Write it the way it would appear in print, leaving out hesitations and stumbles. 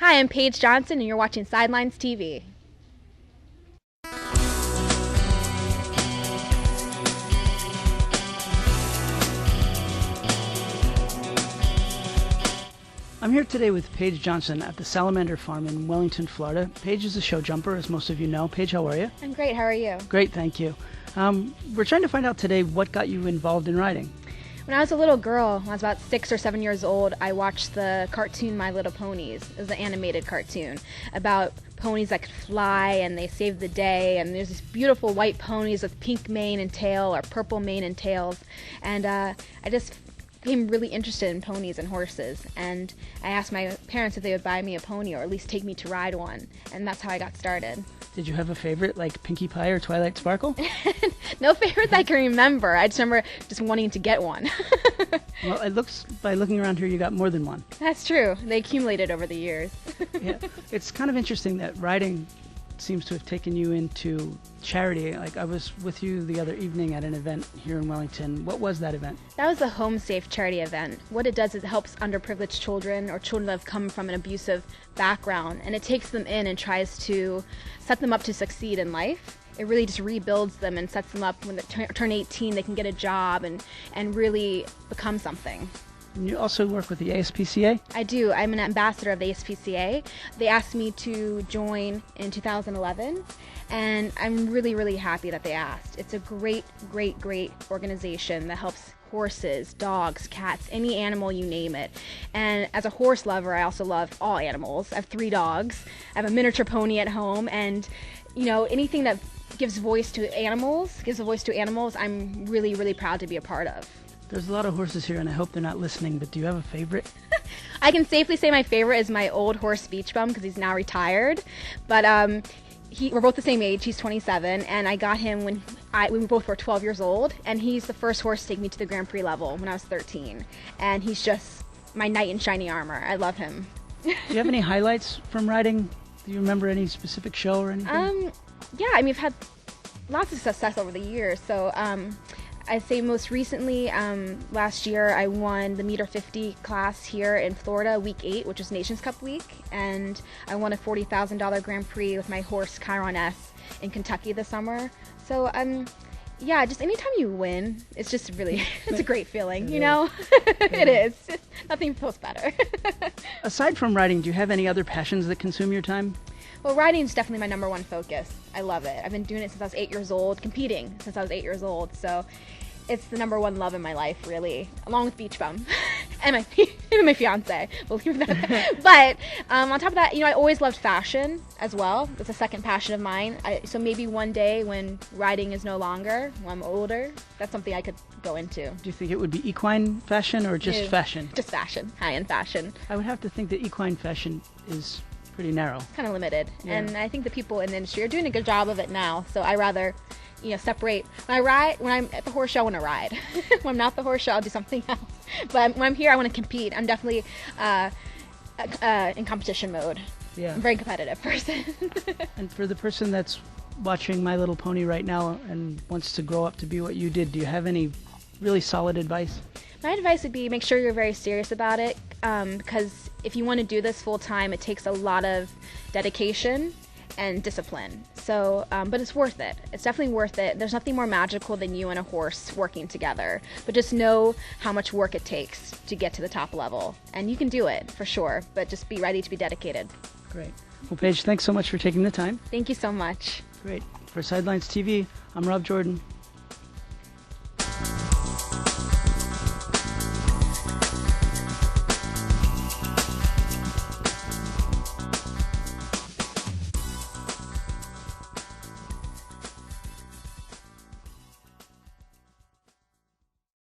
Hi, I'm Paige Johnson, and you're watching Sidelines TV. I'm here today with Paige Johnson at the Salamander Farm in Wellington, Florida. Paige is a show jumper, as most of you know. Paige, how are you? I'm great. How are you? Great, thank you. We're trying to find out today what got you involved in riding. When I was a little girl, when I was about 6 or 7 years old, I watched the cartoon My Little Ponies. It was an animated cartoon about ponies that could fly and they saved the day, and there's these beautiful white ponies with pink mane and tail or purple mane and tails, and I just became really interested in ponies and horses, and I asked my parents if they would buy me a pony or at least take me to ride one, and that's how I got started. Did you have a favorite, like Pinkie Pie or Twilight Sparkle? No favorite that I can remember. I just remember just wanting to get one. Well, it looks, by looking around here, you got more than one. That's true. They accumulated over the years. Yeah, it's kind of interesting that riding seems to have taken you into charity. Like, I was with you the other evening at an event here in Wellington. What was that event? That was the Home Safe charity event. What it does is it helps underprivileged children or children that have come from an abusive background, and it takes them in and tries to set them up to succeed in life. It really just rebuilds them and sets them up when they turn 18, they can get a job and really become something. And you also work with the ASPCA? I do. I'm an ambassador of the ASPCA. They asked me to join in 2011, and I'm really, really happy that they asked. It's a great, great, great organization that helps horses, dogs, cats, any animal, you name it. And as a horse lover, I also love all animals. I have 3 dogs. I have a miniature pony at home, and you know, anything that gives voice to animals, I'm really, really proud to be a part of. There's a lot of horses here, and I hope they're not listening, but do you have a favorite? I can safely say my favorite is my old horse, Beach Bum, because he's now retired. But we're both the same age. He's 27, and I got him when we both were 12 years old, and he's the first horse to take me to the Grand Prix level when I was 13. And he's just my knight in shiny armor. I love him. Do you have any highlights from riding? Do you remember any specific show or anything? Yeah, I mean, we've had lots of success over the years. So I'd say most recently, last year, I won the Meter 50 class here in Florida, week 8, which was Nations Cup week, and I won a $40,000 Grand Prix with my horse Chiron S in Kentucky this summer. So yeah, just anytime you win, it's just really, it's a great feeling, you know? It is. Nothing feels better. Aside from riding, do you have any other passions that consume your time? Well, riding is definitely my #1 focus. I love it. I've been doing it since I was 8 years old, competing since I was 8 years old. So it's the #1 love in my life, really, along with Beach Bum and my fiance. Believe that. But on top of that, you know, I always loved fashion as well. It's a second passion of mine. So maybe one day when riding is no longer, when I'm older, that's something I could go into. Do you think it would be equine fashion or just fashion? Just fashion, high-end fashion. I would have to think that equine fashion is pretty narrow. Kind of limited. Yeah. And I think the people in the industry are doing a good job of it now. So I rather, you know, separate. When I'm at the horse show, I want to ride. When I'm not at the horse show, I'll do something else. But when I'm here, I want to compete. I'm definitely in competition mode. Yeah. I'm a very competitive person. And for the person that's watching My Little Pony right now and wants to grow up to be what you did, do you have any really solid advice? My advice would be make sure you're very serious about it, because if you want to do this full time, it takes a lot of dedication and discipline. So, but it's worth it. It's definitely worth it. There's nothing more magical than you and a horse working together. But just know how much work it takes to get to the top level. And you can do it, for sure, but just be ready to be dedicated. Great. Well, Paige, thanks so much for taking the time. Thank you so much. Great. For Sidelines TV, I'm Rob Jordan.